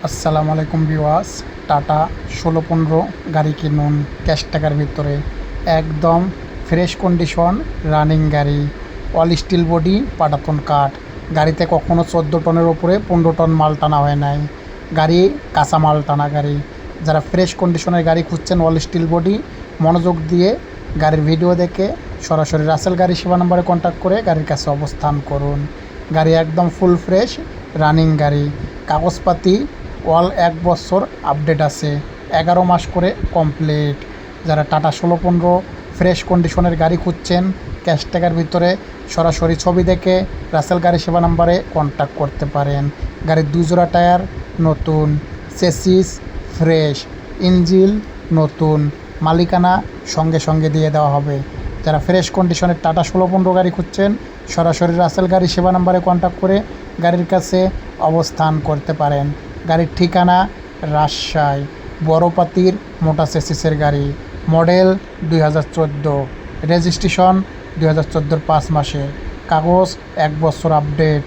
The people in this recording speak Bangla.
আসসালামু আলাইকুম ভিউয়ার্স। টাটা 1615 গাড়ি কিনুন ক্যাশ টাকার ভিতরে, একদম ফ্রেশ কন্ডিশন রানিং গাড়ি, অল স্টিল বডি, পাটাতন কাঠ। গাড়িতে কখনো 14 টনের ওপরে 15 টন মাল টানা হয় নাই। গাড়ি কাঁচা মাল টানা গাড়ি। যারা ফ্রেশ কন্ডিশনের গাড়ি খুঁজছেন অল স্টিল বডি, মনোযোগ দিয়ে গাড়ির ভিডিও দেখে সরাসরি রাসেল গাড়ি সেবা নম্বরে কন্ট্যাক্ট করে গাড়ির কাছে অবস্থান করুন। গাড়ি একদম ফুল ফ্রেশ রানিং গাড়ি, কাগজপাতি অল 1 বছর আপডেট আছে, 11 মাস করে কমপ্লিট। যারা টাটা 1615 ফ্রেশ কন্ডিশনের গাড়ি খুঁজছেন ক্যাশ টাকার ভিতরে, সরাসরি ছবি দেখে রাসেল গাড়ি সেবা নাম্বারে কন্ট্যাক্ট করতে পারেন। গাড়ির 2 জোড়া টায়ার নতুন, চেসিস ফ্রেশ, ইঞ্জিল নতুন, মালিকানা সঙ্গে সঙ্গে দিয়ে দেওয়া হবে। যারা ফ্রেশ কন্ডিশনের টাটা 1615 গাড়ি খুঁজছেন সরাসরি রাসেল গাড়ি সেবা নাম্বারে কন্ট্যাক্ট করে গাড়ির কাছে অবস্থান করতে পারেন। গাড়ির ঠিকানা রাজশাহী, বড়পাতির মোটা চেসিসের গাড়ি, মডেল 2014, রেজিস্ট্রেশন 2014 5 মাসে, কাগজ 1 বছর আপডেট।